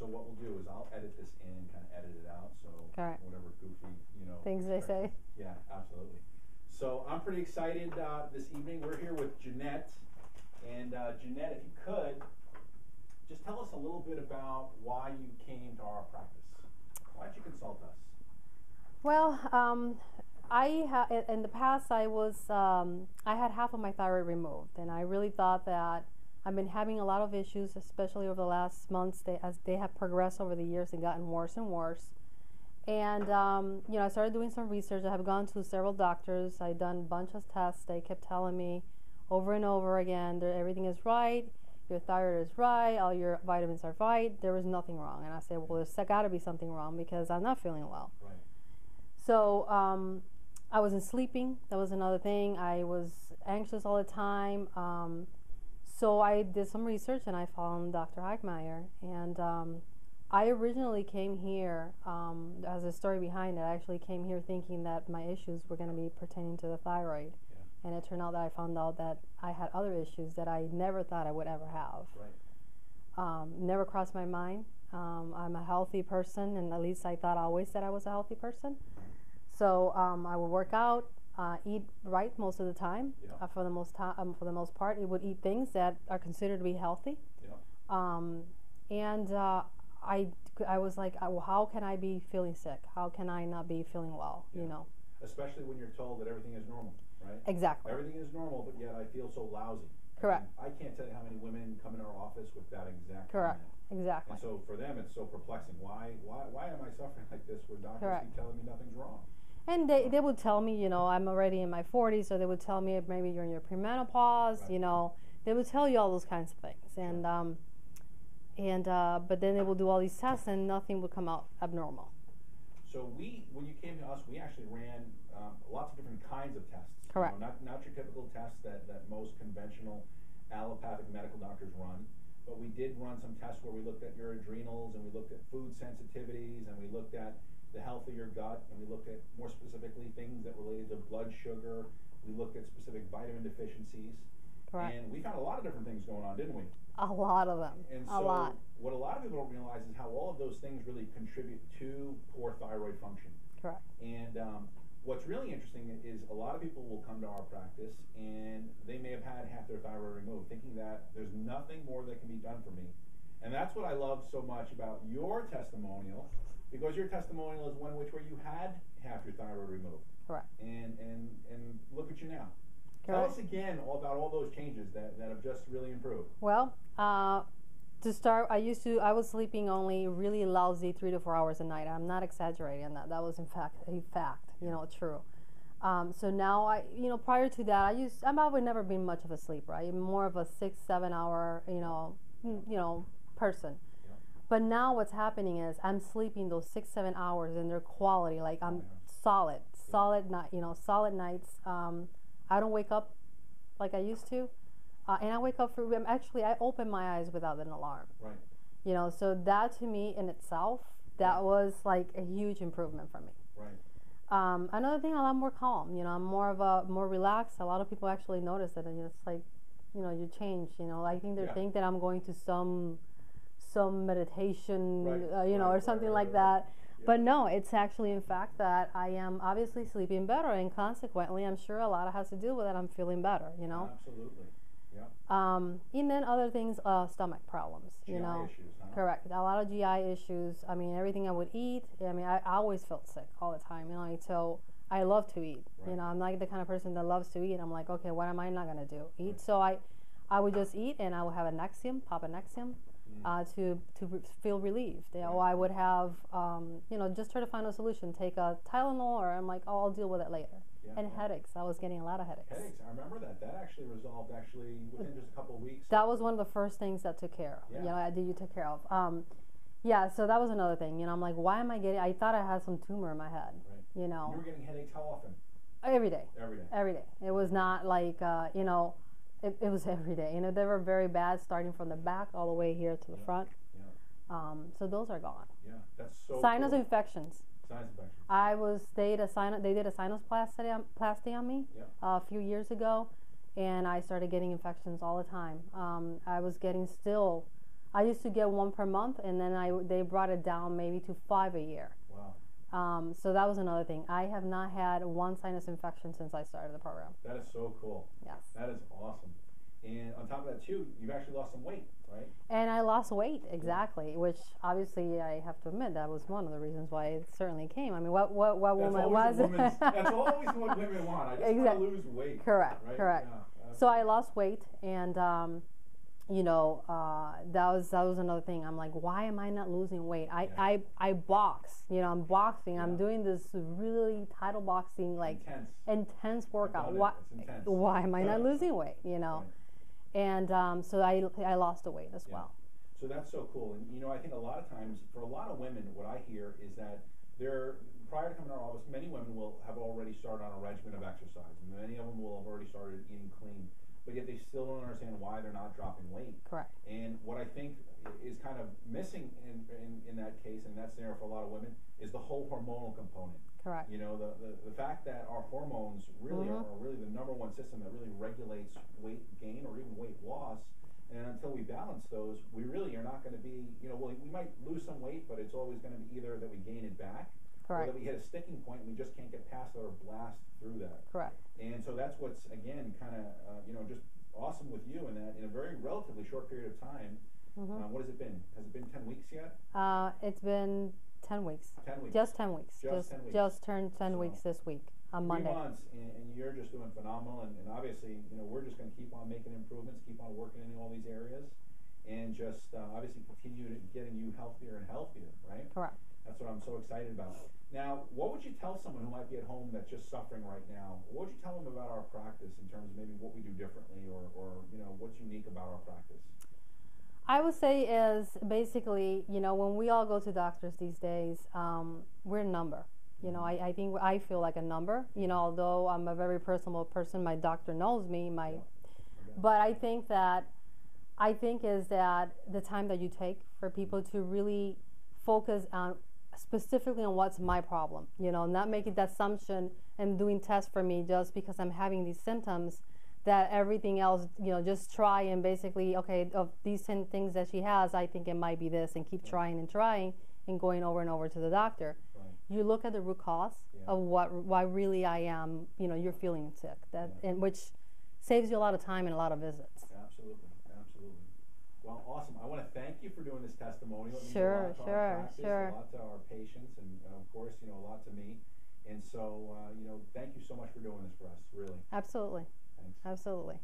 So what we'll do is I'll edit this in, kind of edit it out. So whatever goofy, things they say. Yeah, absolutely. So I'm pretty excited this evening. We're here with Jeanette. And Jeanette, if you could, just tell us a little bit about why you came to our practice. Why did you consult us? Well, in the past I had half of my thyroid removed, and I really thought that I've been having a lot of issues, especially over the last months, as they have progressed over the years and gotten worse and worse. And I started doing some research. I have gone to several doctors. I've done a bunch of tests. They kept telling me over and over again that everything is right, your thyroid is right, all your vitamins are right. There was nothing wrong. And I said, well, there's got to be something wrong because I'm not feeling well. Right. So I wasn't sleeping. That was another thing. I was anxious all the time. So I did some research and I found Dr. Hagmeyer. And I originally came here, as a story behind it, I actually came here thinking that my issues were going to be pertaining to the thyroid. Yeah. And it turned out that I found out that I had other issues that I never thought I would ever have. Right. Never crossed my mind. I'm a healthy person, and at least I thought always that I was a healthy person. So I would work out, eat right most of the time. Yeah. For the most part, I would eat things that are considered to be healthy. Yeah. I was like, well, how can I be feeling sick? How can I not be feeling well? Yeah. Especially when you're told that everything is normal, right? Exactly. Everything is normal, but yet I feel so lousy. Correct. I can't tell you how many women come in our office with that exact Correct. comment. Exactly. And so for them, it's so perplexing. Why am I suffering like this when doctors keep telling me nothing's wrong? And they would tell me, I'm already in my 40s, so they would tell me maybe you're in your premenopause, right. They would tell you all those kinds of things. And but then they will do all these tests and nothing would come out abnormal. So when you came to us, we actually ran lots of different kinds of tests. Correct. Not your typical tests that most conventional allopathic medical doctors run, but we did run some tests where we looked at your adrenals and we looked at food sensitivities and we looked at the health of your gut and we looked at more specifically things that related to blood sugar. We looked at specific vitamin deficiencies. Correct. And we found a lot of different things going on, didn't we? A lot of them. And a lot. What a lot of people don't realize is how all of those things really contribute to poor thyroid function. Correct. And what's really interesting is a lot of people will come to our practice and they may have had half their thyroid removed, thinking that there's nothing more that can be done for me. And that's what I love so much about your testimonial, because your testimonial is one where you had half your thyroid removed. Correct. And look at you now. Correct. Tell us again about all those changes that have just really improved. Well, to start, I was sleeping only really lousy 3 to 4 hours a night. I'm not exaggerating that. That was in fact true. So now prior to that, I would never been much of a sleeper. I'm more of a 6-7 hour, person. Yeah. But now what's happening is I'm sleeping those 6-7 hours and their quality, like I'm solid nights. I don't wake up like I used to, and I wake up I open my eyes without an alarm. Right. So that to me in itself, that was like a huge improvement for me. Right. Another thing, I'm more calm. I'm more relaxed. A lot of people actually notice that, it's like, you change. I think they think that I'm going to some meditation, or something like that. Yeah. But no, it's actually in fact that I am obviously sleeping better, and consequently, I'm sure a lot of it has to do with that I'm feeling better. Absolutely. Yeah. And then other things, stomach problems. GI issues, huh? Correct. A lot of GI issues. I mean, everything I would eat. I always felt sick all the time. So I love to eat. Right. I'm like the kind of person that loves to eat. I'm like, okay, what am I not gonna do? Eat. Right. So I would just eat, and I would have pop a Nexium. To feel relieved. I would have, just try to find a solution. Take a Tylenol, or I'm like, I'll deal with it later. Yeah, and headaches. I was getting a lot of headaches. Headaches. I remember that. That actually resolved within just a couple of weeks. That was one of the first things that took care of. Yeah. You took care of. So that was another thing. I'm like, why am I getting? I thought I had some tumor in my head. Right. You were getting headaches how often? Every day. Every day. It was not like It was every day. They were very bad, starting from the back all the way here to the front. Yeah. So those are gone. Yeah, that's so Sinus cool. infections. Sinus infections. They did a sinus plasty on me a few years ago, and I started getting infections all the time. I was getting still I used to get one per month, and then they brought it down maybe to 5 a year. Wow. So that was another thing. I have not had one sinus infection since I started the program. That is so cool. Yes. That is awesome. And on top of that too, you've actually lost some weight, right? And I lost weight, exactly, which obviously I have to admit that was one of the reasons why it certainly came. I mean, what woman was it? That's always what women want. I just want to lose weight. Correct, right? correct. Yeah, so I lost weight, and you know, that was another thing. I'm like, why am I not losing weight? I box, you know, I'm boxing. I'm doing this really title boxing, like intense workout. Why am I not losing weight? You know. Right. And so I lost the weight as well. So that's so cool. And, you know, I think a lot of times, for a lot of women, what I hear is that prior to coming to our office, many women will have already started on a regimen of exercise. And many of them will have already started eating clean. But yet they still don't understand why they're not dropping weight. Correct. And what I think is kind of missing in that case, and that's there for a lot of women, is the whole hormonal component. Correct. You know, the fact that our hormones really are really the number one system that really regulates weight gain or even weight loss. And until we balance those, we really are not going to be, you know, we might lose some weight, but it's always going to be either that we gain it back, or that we hit a sticking point and we just can't get past it or blast through that. Correct. And so that's what's, again, kind of, you know, just awesome with you in that in a very relatively short period of time. What has it been? Has it been 10 weeks yet? It's been 10 weeks. 10 weeks. Just 10 weeks. Just turned 10 weeks this week on Monday. 3 months, and you're just doing phenomenal. And obviously, you know, we're just going to keep on making improvements, keep on working in all these areas, and just obviously continue getting you healthier and healthier, right? Correct. That's what I'm so excited about. Now, what would you tell someone who might be at home that's just suffering right now? What would you tell them about our practice in terms of maybe what we do differently, or you know, what's unique about our practice? I would say is basically, you know, when we all go to doctors these days, we're a number. You know, I think I feel like a number. You know, although I'm a very personable person, my doctor knows me. But I think is that the time that you take for people to really focus on specifically on what's my problem. You know, not making that assumption and doing tests for me just because I'm having these symptoms. That everything else, you know, just try and basically, okay, of these 10 things that she has, I think it might be this, and keep trying and going over and over to the doctor. Right. You look at the root cause of why really I am, you know, you're feeling sick, and which saves you a lot of time and a lot of visits. Absolutely. Well, awesome. I want to thank you for doing this testimonial. It means a lot to our practice, a lot to our patients, and of course, you know, a lot to me. And so, you know, thank you so much for doing this for us, really. Absolutely. Thanks. Absolutely.